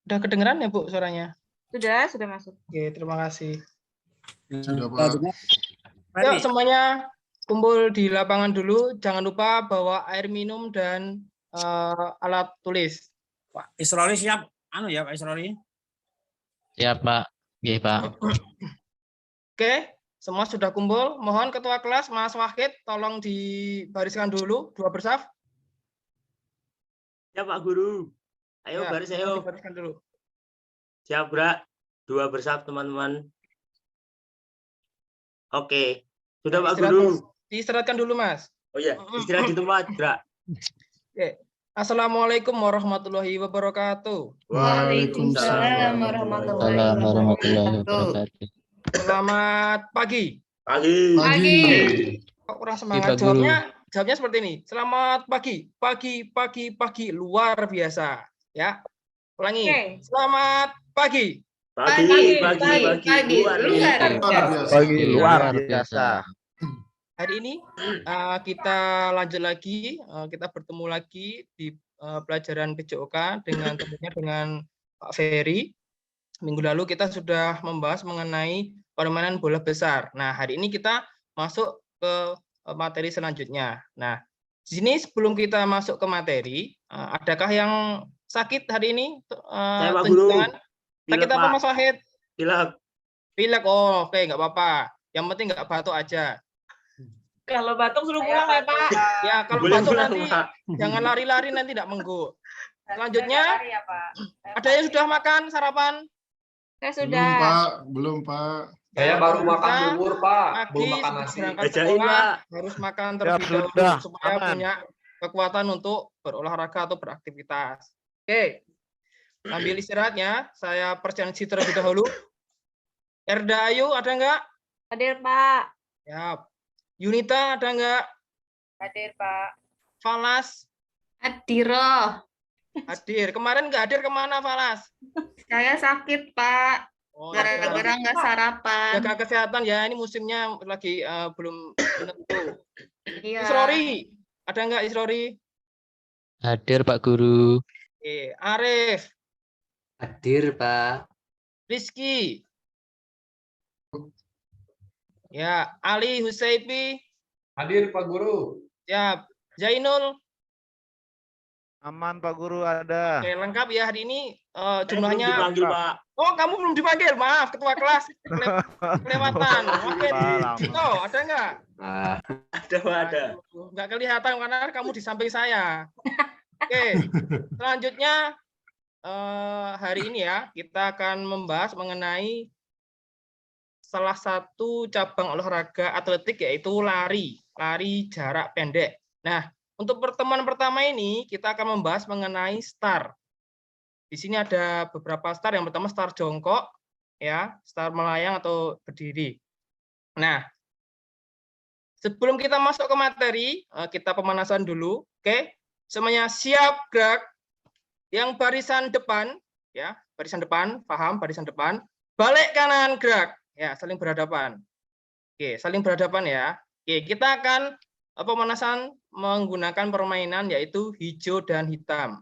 Udah kedengeran ya Bu suaranya? Sudah masuk. Oke, terima kasih. Sudah, Pak. Yuk semuanya kumpul di lapangan dulu. Jangan lupa bawa air minum dan alat tulis. Pak Isrori siap? Anu ya Pak Isrori? Siap, Pak. Iya, Pak. Oke, semua sudah kumpul. Mohon Ketua Kelas Mas Wahid tolong dibariskan dulu 2 bersaf. Ya Pak Guru. Ayo Ya, baris ayo. dibariskan dulu. Siap, Bra. 2 bersaf teman-teman. Oke. Sudah Pak Istirahat, Guru. Mas. Diistirahatkan dulu, Mas. Oh iya, istirahat di tempat, Bra. Oke. Assalamualaikum warahmatullahi wabarakatuh. Waalaikumsalam warahmatullahi wabarakatuh. Selamat pagi. Pagi. Kok kurang semangat? Pak Guru. Jawabnya seperti ini. Selamat pagi. Pagi luar biasa. Ya. Ulangi. Oke. Selamat pagi. Pagi. Luar biasa. Pagi luar biasa. Hari ini kita lanjut lagi, kita bertemu lagi di pelajaran PJOK tentunya dengan Pak Ferry. Minggu lalu kita sudah membahas mengenai permainan bola besar. Nah, hari ini kita masuk ke materi selanjutnya. Nah, di sini sebelum kita masuk ke materi, adakah yang sakit hari ini? Saya Pak Guru. Sakit apa Mas Wahid? Pilek. Oh, oke, nggak apa-apa. Yang penting nggak batuk aja. Kalau batuk suruh pulang ya Pak. Ya, kalau Boleh batuk pulang, nanti Pak. jangan lari-lari nanti tidak menggo. Selanjutnya, Ya, Pak. ada yang sudah makan sarapan? Saya Belum, sudah. Pak. Belum, Pak. Saya baru makan Kita bubur, Pak. pagi Belum makan sebelum nasi. berangkat Ajain, sekolah Pak. harus makan Siap, terlebih dahulu sudah. supaya Aman. punya kekuatan untuk berolahraga atau beraktivitas. Oke, ambil istirahatnya. Saya presentasi terlebih dahulu. Erda Ayu ada nggak? Hadir Pak. Ya. Yunita ada nggak? Hadir Pak. Falas Hadiroh. hadir. Kemarin nggak hadir, kemana Falas? Saya sakit Pak. Oh, Gara-gara nggak sarapan. jaga kesehatan ya, ini musimnya lagi belum menentu. Iya. Isrori, ada nggak Isrori? Hadir, Pak Guru. Oke, Arif, Hadir, Pak. Rizky. Ya, Ali Husaifi, Hadir, Pak Guru. siap. Zainul, Aman Pak Guru ada. oke, lengkap ya hari ini Belum jumlahnya. dipanggil, Pak. Oh, kamu belum dipanggil, maaf, ketua kelas kelewatan. Oke, Malam. Dito, ada nggak? Nah, Ada, Pak, ada. Aduh, nggak kelihatan karena kamu di samping saya. Oke, selanjutnya hari ini ya kita akan membahas mengenai salah satu cabang olahraga atletik yaitu lari jarak pendek. Nah, untuk pertemuan pertama ini kita akan membahas mengenai start. Di sini ada beberapa start. Yang pertama start jongkok, ya, start melayang atau berdiri. Nah, sebelum kita masuk ke materi, kita pemanasan dulu. Oke, semuanya siap gerak. Yang barisan depan, ya, barisan depan, paham? Barisan depan. Balik kanan gerak, ya, saling berhadapan. Oke, saling berhadapan ya. Oke, kita akan pemanasan menggunakan permainan yaitu hijau dan hitam.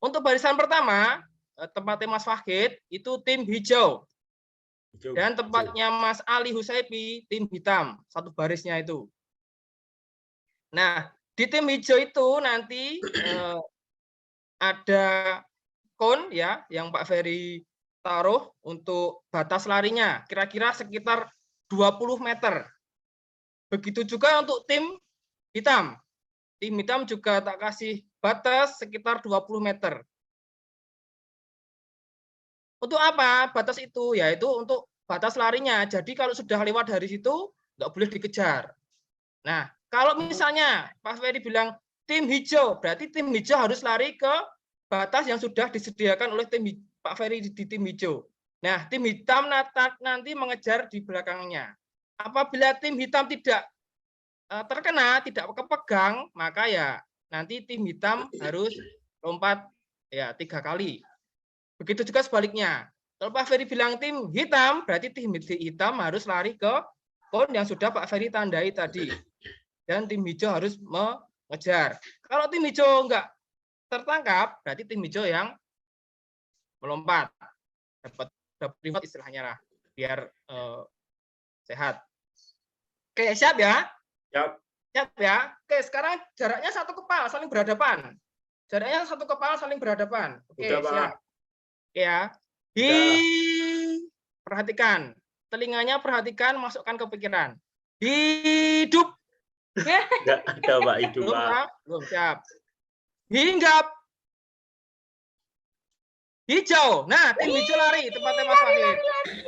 Untuk barisan pertama, tempatnya Mas Wahid itu tim hijau. Dan tempatnya Mas Ali Husaifi tim hitam, satu barisnya itu. Nah, di tim hijau itu nanti ada kon ya yang Pak Ferry taruh untuk batas larinya, kira-kira sekitar 20 meter. Begitu juga untuk tim hitam. Tim hitam juga tak kasih batas sekitar 20 meter. Untuk apa batas itu? Yaitu untuk batas larinya. Jadi kalau sudah lewat dari situ, nggak boleh dikejar. Nah, kalau misalnya Pak Ferry bilang tim hijau, berarti tim hijau harus lari ke batas yang sudah disediakan oleh tim Pak Ferry di tim hijau. Nah, tim hitam nanti mengejar di belakangnya. Apabila tim hitam tidak terkena, tidak kepegang, maka ya nanti tim hitam harus lompat ya 3 kali. Begitu juga sebaliknya. Kalau Pak Ferry bilang tim hitam, berarti tim hitam harus lari ke kon yang sudah Pak Ferry tandai tadi. Dan tim hijau harus mengejar. Kalau tim hijau enggak tertangkap, berarti tim hijau yang melompat, dapat reward istilahnya lah, biar sehat. Oke, siap ya? Siap. Siap ya? Oke, sekarang jaraknya satu kepala saling berhadapan. Jaraknya satu kepala saling berhadapan. Oke, Udah, Pak. siap. Ya. Perhatikan. Telinganya perhatikan, masukkan ke pikiran. Hidup. Enggak ada Pak hidup Belum, Pak. Pak. Belum, siap. Hinggap. Hijau. Nah, tim hijau lari tempatnya Mas Wahid.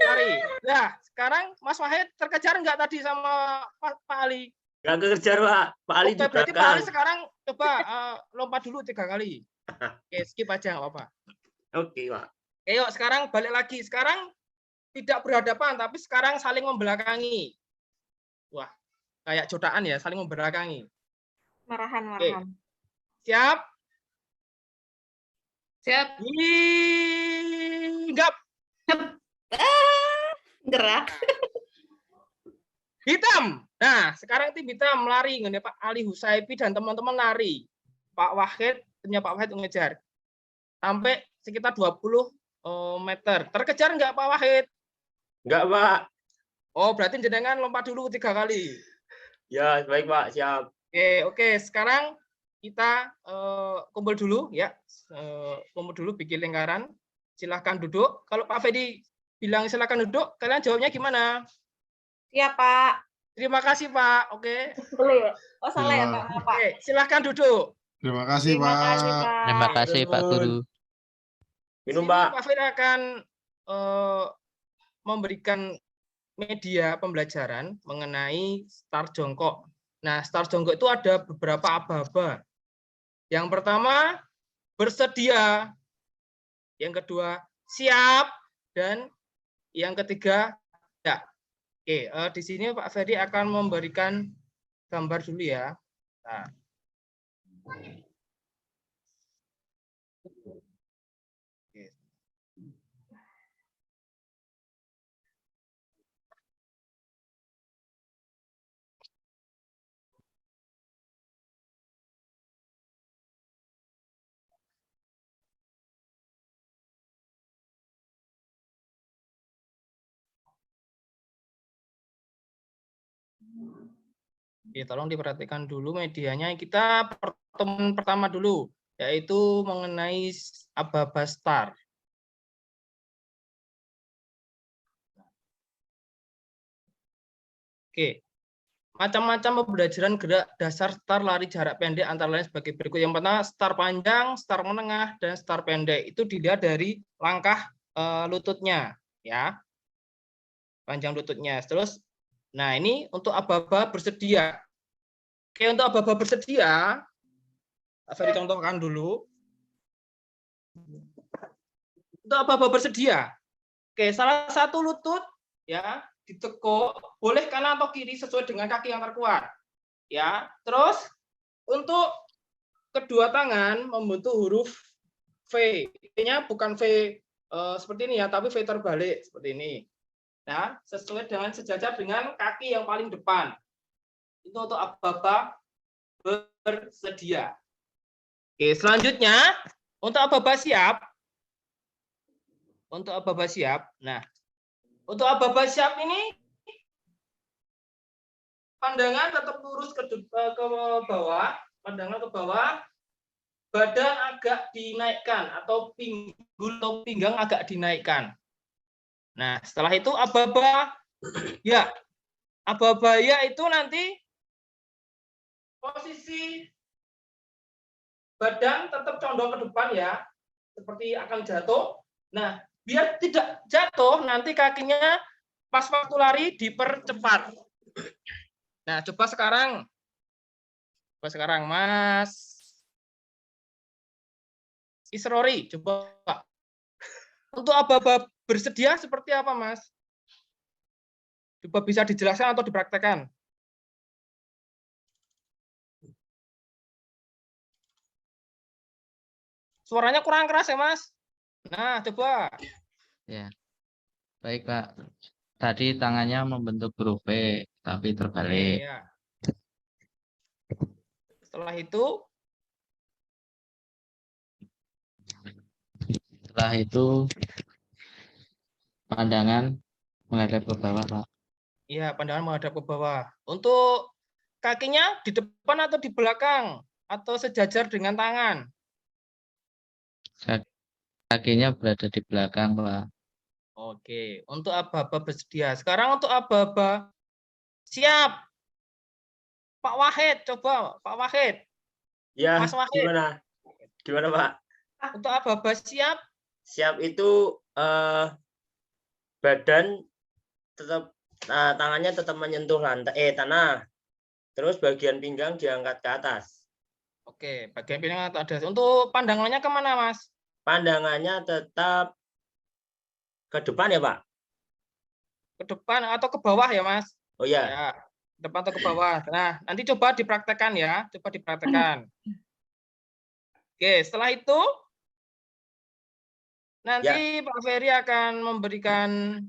Lari. Nah, sekarang Mas Wahid terkejar enggak tadi sama Pak Ali? Enggak kekejar Pak. Pak Ali di Oke, berarti Pak Ali belakang. sekarang coba lompat dulu 3 kali. Oke, skip aja nggak apa-apa. Oke Pak. Oke, yuk sekarang balik lagi. Sekarang tidak berhadapan, tapi sekarang saling membelakangi. Wah, kayak jotaan ya, saling membelakangi. Marahan. Siap? Siap. Hinggap. Gerak. Hitam. Nah, sekarang tim hitam lari. Pak Ali Husaifi dan teman-teman lari. Pak Wahid, timnya Pak Wahid mengejar. Sampai sekitar 20 meter. Terkejar enggak Pak Wahid? Enggak Pak. Oh, berarti jenengan lompat dulu 3 kali. Ya, baik Pak, siap. Oke. Sekarang kita kumpul dulu ya. Kumpul dulu bikin lingkaran. Silahkan duduk. Kalau Pak Fedi bilang silahkan duduk, kalian jawabnya gimana? Iya, Pak. Terima kasih Pak. Oke. Boleh ya? Oh, salah ya, Iya. Pak. Maaf, Pak. Oke, silahkan duduk. Terima kasih, Terima kasih, Pak. Pak. Terima kasih Pak Guru. Minum Sini Pak. Pak Fedi akan memberikan media pembelajaran mengenai start jongkok. Nah, start jongkok itu ada beberapa aba-aba. Yang pertama, bersedia. Yang kedua, siap. Dan yang ketiga, ya. Oke, di sini Pak Ferdi akan memberikan gambar dulu ya. Nah. Oke, tolong diperhatikan dulu medianya. Kita pertemuan pertama dulu, yaitu mengenai aba-aba start. Oke, macam-macam pembelajaran gerak dasar start lari jarak pendek antara lain sebagai berikut. Yang pertama, start panjang, start menengah, dan start pendek. Itu dilihat dari langkah lututnya, ya, panjang lututnya. Terus, nah ini untuk aba-aba bersedia. Oke, untuk aba-aba bersedia, saya contohkan dulu. Untuk aba-aba bersedia, oke, salah satu lutut ya ditekuk, boleh kanan atau kiri sesuai dengan kaki yang terkuat. Ya, terus untuk kedua tangan membentuk huruf V. V-nya bukan V seperti ini ya, tapi V terbalik seperti ini. Nah, sesuai dengan sejajar dengan kaki yang paling depan. Itu untuk aba-aba bersedia. Oke, selanjutnya untuk aba-aba siap. Untuk aba-aba siap. Nah, untuk aba-aba siap ini pandangan tetap lurus ke bawah, pandangan ke bawah, badan agak dinaikkan atau pinggul atau pinggang agak dinaikkan. Nah, setelah itu aba-aba ya. Aba-aba ya itu nanti posisi badan tetap condong ke depan ya, seperti akan jatuh. Nah, biar tidak jatuh, nanti kakinya pas waktu lari dipercepat. Nah, coba sekarang Mas Isrori, coba untuk aba-aba bersedia seperti apa, Mas? Coba bisa dijelaskan atau dipraktekkan. Suaranya kurang keras ya, Mas? Nah, coba. Ya. Baik, Pak. Tadi tangannya membentuk huruf V, tapi terbalik. Ya. Setelah itu Setelah itu pandangan menghadap ke bawah, Pak. Iya, pandangan menghadap ke bawah. Untuk kakinya di depan atau di belakang atau sejajar dengan tangan? Kakinya berada di belakang, Pak. Oke, untuk aba-aba bersedia. Sekarang untuk aba-aba siap. Pak Wahid, coba Pak Wahid. Ya, Mas Wahid. gimana? Gimana, Pak? Untuk aba-aba siap. Siap itu badan tetap tangannya tetap menyentuh lantai tanah. Terus bagian pinggang diangkat ke atas. Oke, bagian pinggang atau ada. Untuk pandangannya kemana, Mas? Pandangannya tetap ke depan ya, Pak? Ke depan atau ke bawah ya, Mas? Oh ya. Ya, ke depan atau ke bawah. Nah, nanti coba dipraktekkan ya. Coba dipraktekkan. Oke, setelah itu nanti Pak Ferry akan memberikan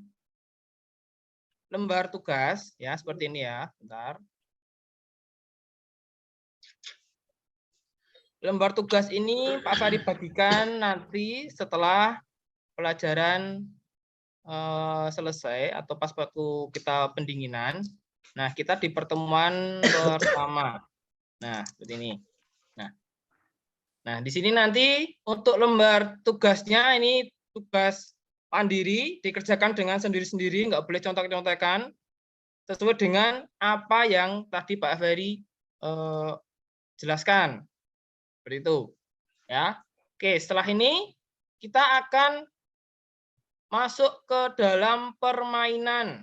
lembar tugas ya, seperti ini ya. Bentar. Lembar tugas ini Pak Ferry bagikan nanti setelah pelajaran selesai atau pas waktu kita pendinginan. Nah, kita di pertemuan bersama. Nah, seperti ini. Nah, di sini nanti untuk lembar tugasnya ini tugas mandiri, dikerjakan dengan sendiri-sendiri, nggak boleh contek-contekan, sesuai dengan apa yang tadi Pak Ferry jelaskan. Seperti itu. Ya. Oke, setelah ini kita akan masuk ke dalam permainan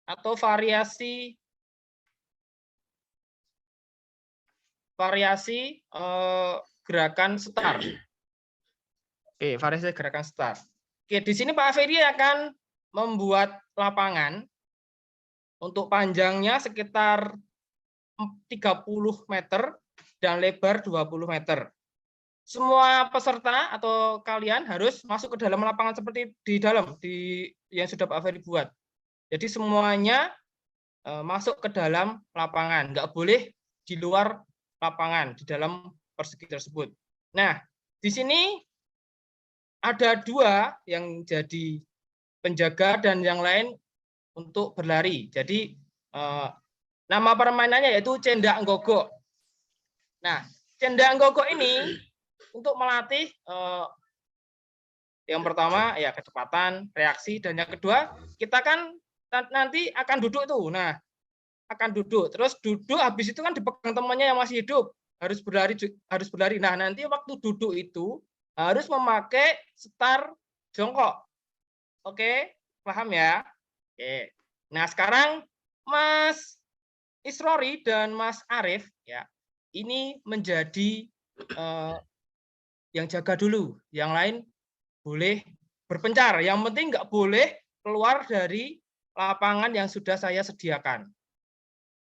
atau variasi gerakan start. Oke, variasi gerakan start. Oke, di sini Pak Ferry akan membuat lapangan untuk panjangnya sekitar 30 meter dan lebar 20 meter. Semua peserta atau kalian harus masuk ke dalam lapangan seperti di dalam yang sudah Pak Ferry buat. Jadi semuanya masuk ke dalam lapangan, nggak boleh di luar lapangan di dalam persegi tersebut. Nah, di sini ada dua yang jadi penjaga dan yang lain untuk berlari. Jadi nama permainannya yaitu cendak nggogok. Nah, cendak nggogok ini untuk melatih yang pertama ya kecepatan, reaksi, dan yang kedua kita kan nanti akan duduk tuh. Nah, akan duduk. Terus duduk habis itu kan dipegang temannya yang masih hidup, harus berlari. Nah, nanti waktu duduk itu harus memakai start jongkok. Oke, paham ya? Oke. Nah, sekarang Mas Isrori dan Mas Arif ya, ini menjadi yang jaga dulu, yang lain boleh berpencar. Yang penting nggak boleh keluar dari lapangan yang sudah saya sediakan.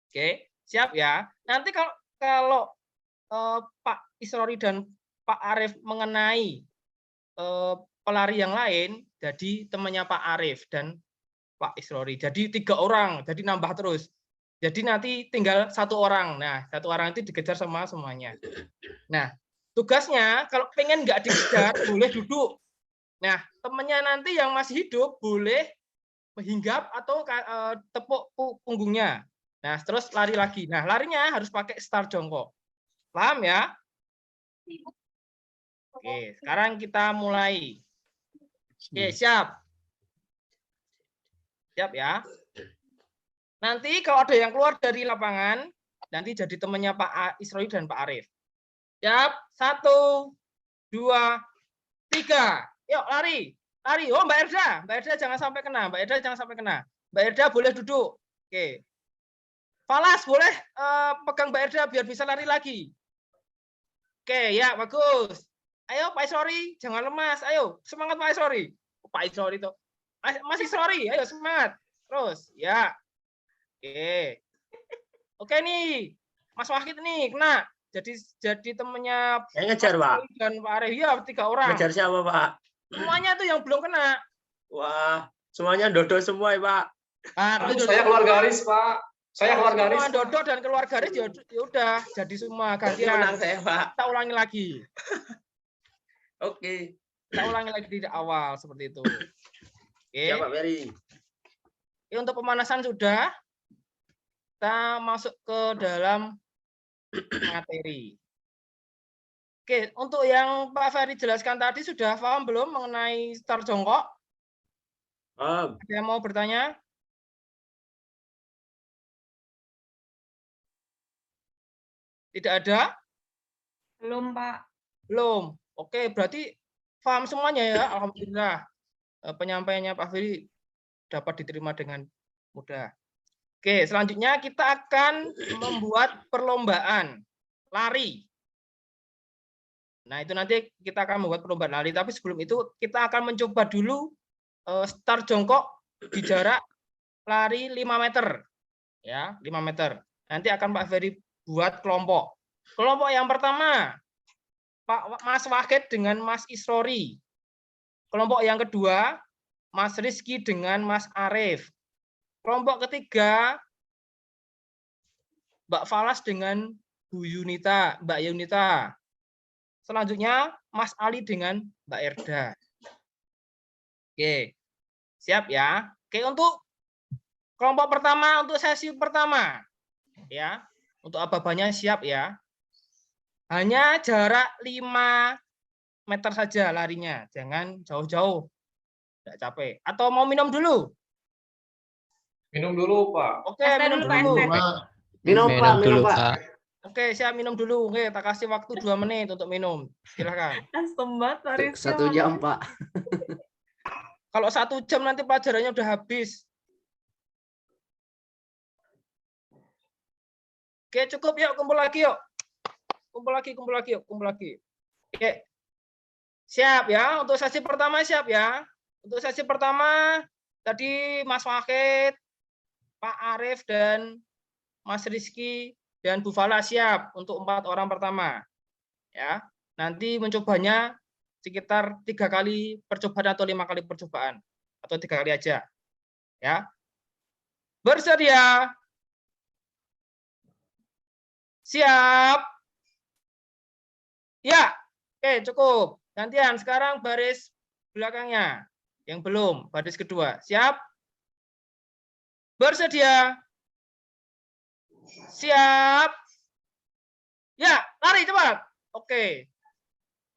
Oke, siap ya. Nanti kalau Pak Isrori dan Pak Arif mengenai pelari yang lain, jadi temannya Pak Arif dan Pak Isrori. Jadi 3 orang, jadi nambah terus. Jadi nanti tinggal 1 orang. Nah, 1 orang itu dikejar sama semuanya. Nah, tugasnya kalau pengen nggak dikejar boleh duduk. Nah, temannya nanti yang masih hidup boleh menghinggap atau tepuk punggungnya. Nah, terus lari lagi. Nah, larinya harus pakai start jongkok. Paham ya? Oke, sekarang kita mulai. Oke, siap. Siap ya. Nanti kalau ada yang keluar dari lapangan, nanti jadi temannya Pak Isrori dan Pak Arif. Siap, 1, 2, 3. Yuk, lari. Lari. Oh, Mbak Erda jangan sampai kena. Mbak Erda boleh duduk. Oke. Falas boleh pegang Mbak Erda biar bisa lari lagi. Oke, ya bagus. Ayo Pak Isrori, jangan lemas. Ayo, semangat Pak Isrori. Pak Isrori tuh. Mas Isrori, ayo semangat. Terus, ya. Oke. Oke nih. Mas Wahid nih kena. Jadi temennya Saya ngejar, Pak. Dan Pak Arif. Ya, 3 orang. Ngejar siapa, Pak? Semuanya tuh yang belum kena. Wah, semuanya dodo semua ya, Pak. Nah, Saya keluar garis, Pak. Saya keluar garis. Semua Dodo dan keluar garis ya udah jadi semua gantian. Menang saya, Pak. Kita ulangi lagi. Oke. Kita ulangi lagi di awal seperti itu. Oke. Siap, Pak Ferry. Oke, untuk pemanasan sudah. Kita masuk ke dalam materi. Oke, untuk yang Pak Ferry jelaskan tadi sudah paham belum mengenai start jongkok? Paham. Ada yang mau bertanya? Tidak ada? Belum, Pak. Belum. Oke, berarti paham semuanya ya. Alhamdulillah. Penyampaiannya Pak Ferry dapat diterima dengan mudah. Oke, selanjutnya kita akan membuat perlombaan lari. Nah, itu nanti kita akan membuat perlombaan lari, tapi sebelum itu kita akan mencoba dulu start jongkok di jarak lari 5 meter. Ya, 5 meter. Nanti akan Pak Ferry buat kelompok. Kelompok yang pertama, Pak Mas Wahid dengan Mas Isrori. Kelompok yang kedua, Mas Rizky dengan Mas Arif. Kelompok ketiga, Mbak Falas dengan Bu Yunita, Mbak Yunita. Selanjutnya, Mas Ali dengan Mbak Erda. Oke, siap ya. Oke, untuk kelompok pertama, untuk sesi pertama, ya, untuk aba-abanya siap ya. Hanya jarak 5 meter saja larinya, jangan jauh-jauh, tidak capek. Atau mau minum dulu? Minum dulu, Pak. Oke, minum Dulu, Pak, dulu. Pak, Minum, Pak. Minum, dulu, Pak. Pak. Oke, siap minum dulu. Oke, tak kasih waktu 2 menit untuk minum. Silakan. Custom banget, Pak Rizky. 1 jam, Pak. Kalau 1 jam nanti pelajarannya udah habis. Oke, cukup yuk, kumpul lagi yuk. Kumpul lagi yuk, kumpul lagi. Oke. Siap ya, untuk sesi pertama siap ya. Untuk sesi pertama tadi Mas Wahid, Pak Arif dan Mas Rizky dan Bu Fala siap untuk 4 orang pertama. Ya, nanti mencobanya sekitar 3 kali percobaan atau 5 kali percobaan atau 3 kali aja. Ya. Bersedia? Siap? Ya. Oke, cukup. Gantian sekarang baris belakangnya. Yang belum, baris kedua. Siap? Bersedia? Siap? Ya, lari cepat. Oke.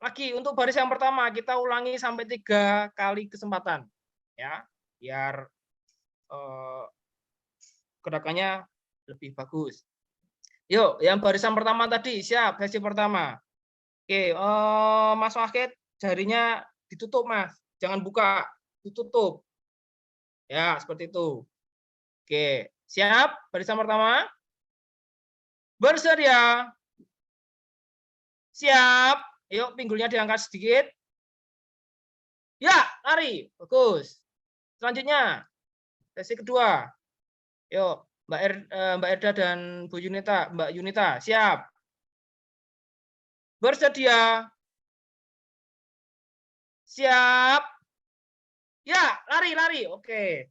Lagi untuk baris yang pertama kita ulangi sampai 3 kali kesempatan. Ya, biar gerakannya lebih bagus. Yuk, yang barisan pertama tadi siap, sesi pertama. Oke, Mas Wahid, jarinya ditutup, Mas. Jangan buka, ditutup. Ya, seperti itu. Oke, siap, barisan pertama. Bersedia? Siap. Yuk, pinggulnya diangkat sedikit. Ya, lari. Bagus. Selanjutnya, sesi kedua. Yuk, Mbak Erda dan Bu Yunita, Mbak Yunita, siap. Bersedia? Siap. Ya, lari. Oke.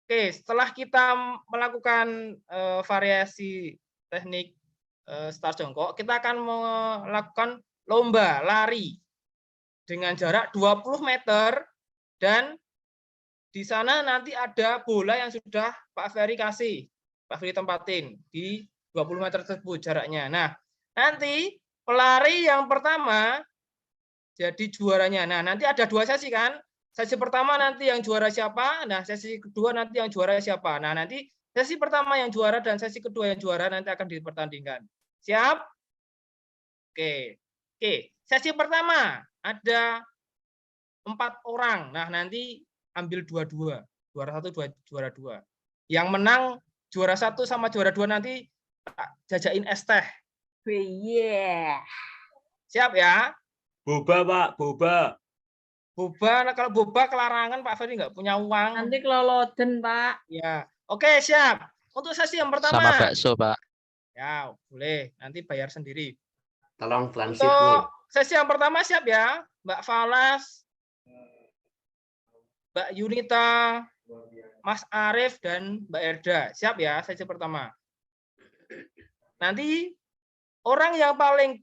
Oke, setelah kita melakukan variasi teknik start jongkok, kita akan melakukan lomba lari dengan jarak 20 meter dan di sana nanti ada bola yang sudah Pak Ferry kasih, Pak Ferry tempatin di 20 meter tersebut jaraknya. Nah, nanti pelari yang pertama jadi juaranya. Nah, nanti ada 2 sesi kan? Sesi pertama nanti yang juara siapa? Nah, sesi kedua nanti yang juara siapa? Nah, nanti sesi pertama yang juara dan sesi kedua yang juara nanti akan dipertandingkan. Siap? Oke. Sesi pertama ada 4 orang. Nah, nanti ambil 2-2. Juara 1, juara 2. Yang menang juara 1 sama juara 2 nanti jajain es teh. Yeah. Siap ya? Boba, Pak, boba. Boba, nah kalau boba kelarangan Pak Ferry nggak punya uang. Nanti keloloden, Pak. Ya. Oke, siap. Untuk sesi yang pertama. Sama bakso, Pak. Ya, boleh. Nanti bayar sendiri. Tolong transit, Bu. Untuk sesi yang pertama siap ya, Mbak Falas, Mbak Yunita, Mas Arif, dan Mbak Erda. Siap ya, sesi pertama. Nanti orang yang paling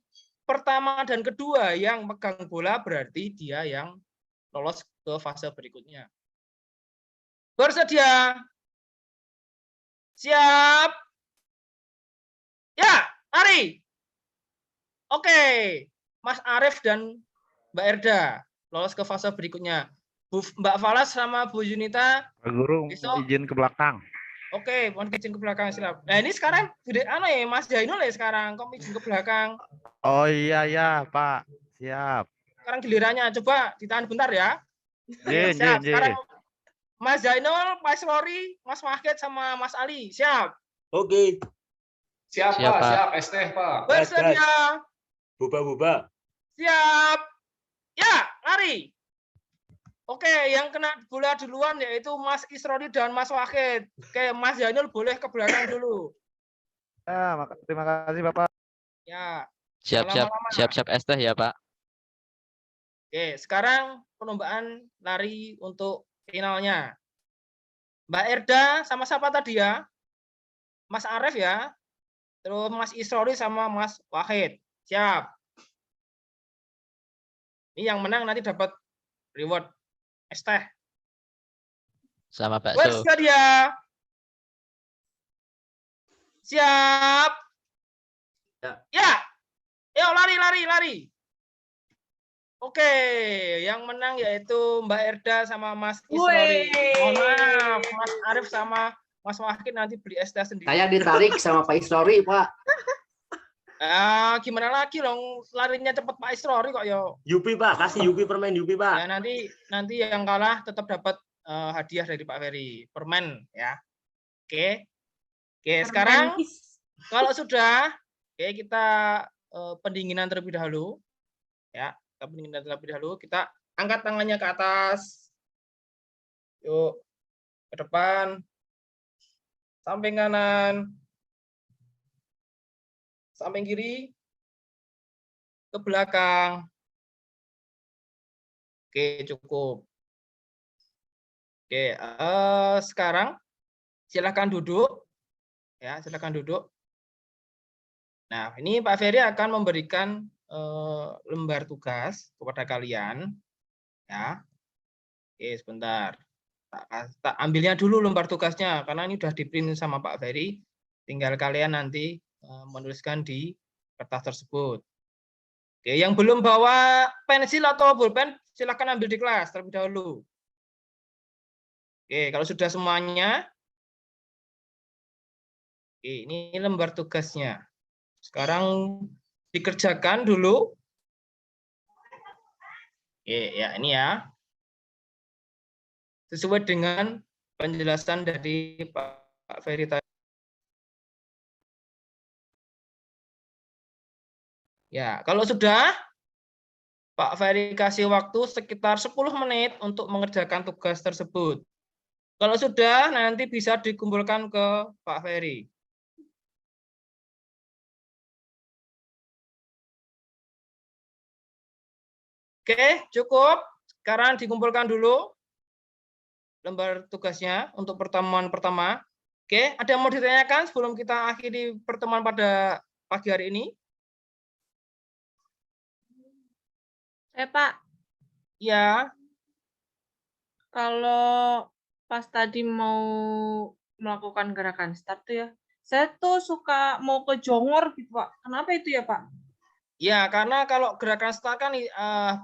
pertama dan kedua yang megang bola berarti dia yang lolos ke fase berikutnya. Bersedia? Siap? Ya, lari. Oke, Mas Arief dan Mbak Erda lolos ke fase berikutnya. Mbak Falas sama Bu Yunita. Pak Guru Besok. izin ke belakang. Oke, mohon izin ke belakang silap. Nah ini sekarang Mas Jainul ya sekarang, kok izin ke belakang. Oh iya ya Pak, siap. Sekarang gilirannya, coba ditahan bentar ya. Jin, Siap. Jin. Sekarang Mas Jainul, Mas Lori, Mas Wahid sama Mas Ali. Siap. Oke. Siap, Siap, Pak. Pak. Siap, ST, Pak. Bersedia? Buba. Siap. Ya, lari. Oke, yang kena bola duluan yaitu Mas Isrodi dan Mas Wahid. Oke, Mas Jainul boleh ke belakang dulu. Ya, terima kasih Bapak. Ya. Siap-siap, Lama-lama. siap-siap es teh ya, Pak. Oke, sekarang perlombaan lari untuk finalnya. Mbak Erda sama siapa tadi ya? Mas Arief ya. Terus Mas Isrori sama Mas Wahid. Siap. Ini yang menang nanti dapat reward es teh. Sama bakso. Bersedia? Siap. Ya. Yuk lari. Oke, yang menang yaitu Mbak Erda sama Mas Isrori. Mohon maaf, Mas Arief sama Mas Wahid nanti beli es teh sendiri. Saya ditarik sama Pak Isrori, Pak. Gimana lagi dong, larinya cepet Pak Isrori kok yo. Yupi Pak, kasih Yupi permen Yupi Pak. Ya nanti yang kalah tetap dapat hadiah dari Pak Ferry, permen ya. Oke, sekarang kalau sudah, oke kita pendinginan terlebih dahulu, ya. Kita pendinginan terlebih dahulu. Kita angkat tangannya ke atas. Yuk ke depan, samping kanan, samping kiri, ke belakang. Oke, cukup. Oke, sekarang silakan duduk. Ya, silakan duduk. Nah, ini Pak Ferry akan memberikan lembar tugas kepada kalian. Ya. Oke, sebentar. Tak ambilnya dulu lembar tugasnya karena ini sudah di-print sama Pak Ferry. Tinggal kalian nanti menuliskan di kertas tersebut. Oke, yang belum bawa pensil atau pulpen silakan ambil di kelas terlebih dahulu. Oke, kalau sudah semuanya, oke, ini lembar tugasnya. Sekarang dikerjakan dulu. Oke, ya ini ya. Sesuai dengan penjelasan dari Pak Ferry tadi. Ya, kalau sudah, Pak Ferry kasih waktu sekitar 10 menit untuk mengerjakan tugas tersebut. Kalau sudah, nanti bisa dikumpulkan ke Pak Ferry. Oke, cukup. Sekarang dikumpulkan dulu lembar tugasnya untuk pertemuan pertama. Oke, ada yang mau ditanyakan sebelum kita akhiri pertemuan pada pagi hari ini? Pak, Ya, kalau pas tadi mau melakukan gerakan start tuh ya, saya tuh suka mau ke jongor gitu, Pak. Kenapa itu ya, Pak? ya karena kalau gerakan start kan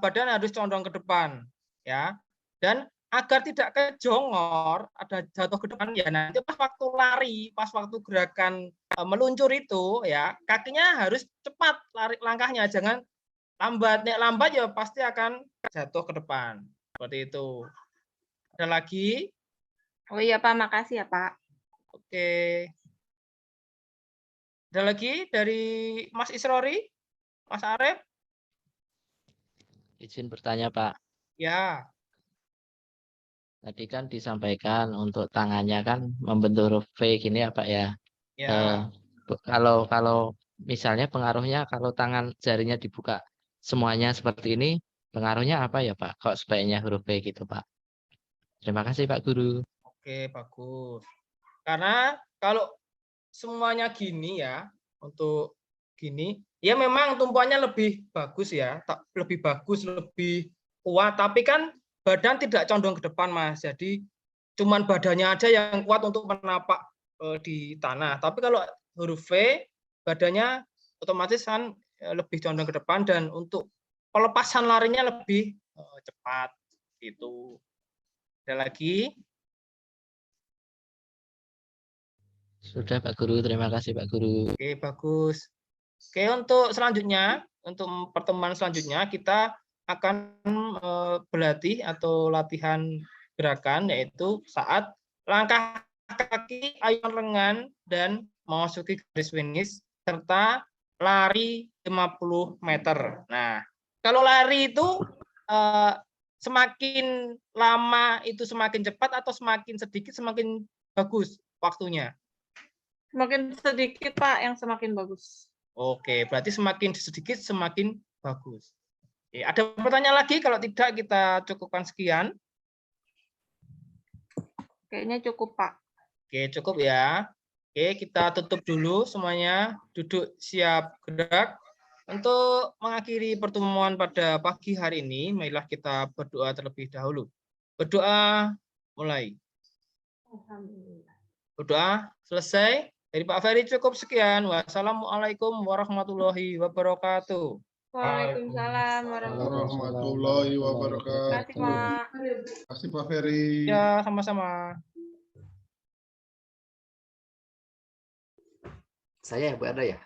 badan harus condong ke depan, ya. Dan agar tidak kejongor, ada jatuh ke depan ya nanti pas waktu lari, pas waktu gerakan meluncur itu ya, kakinya harus cepat lari langkahnya, jangan lambat. Nek lambat ya pasti akan jatuh ke depan. Seperti itu. Ada lagi? Oh iya, Pak. Makasih ya, Pak. Oke. Ada lagi dari Mas Isrori? Mas Arief? Izin bertanya, Pak. Ya. Tadi kan disampaikan untuk tangannya kan membentuk huruf V gini ya, Pak ya. Ya. Kalau misalnya pengaruhnya kalau tangan jarinya dibuka semuanya seperti ini, pengaruhnya apa ya, Pak? Kok sebaiknya huruf V gitu, Pak? Terima kasih, Pak Guru. Oke, bagus. Karena kalau semuanya gini ya, untuk gini, ya memang tumpuannya lebih bagus ya, lebih bagus, lebih kuat, tapi kan badan tidak condong ke depan, Mas. Jadi cuman badannya aja yang kuat untuk menapak di tanah. Tapi kalau huruf V, badannya otomatis kan lebih condong ke depan dan untuk pelepasan larinya lebih cepat. Itu. Ada lagi? Sudah Pak Guru, terima kasih Pak Guru. Oke, bagus. Oke, untuk selanjutnya, untuk pertemuan selanjutnya kita akan berlatih atau latihan gerakan yaitu saat langkah kaki, ayunan lengan dan memasuki garis finish serta lari 50 meter. Nah, kalau lari itu semakin lama itu semakin cepat atau semakin sedikit semakin bagus waktunya? Semakin sedikit Pak yang semakin bagus. Oke, berarti semakin sedikit semakin bagus. Oke, ada pertanyaan lagi? Kalau tidak kita cukupkan sekian. Kayaknya cukup Pak. Oke, cukup ya. Oke, kita tutup dulu semuanya. Duduk siap gerak. Untuk mengakhiri pertemuan pada pagi hari ini, marilah kita berdoa terlebih dahulu. Berdoa mulai. Berdoa selesai. Dari Pak Ferry cukup sekian. Wassalamualaikum warahmatullahi wabarakatuh. Waalaikumsalam Warahmatullahi wabarakatuh. Terima kasih Pak. Terima kasih Pak Ferry. Ya, sama-sama. Saya yang berada ya.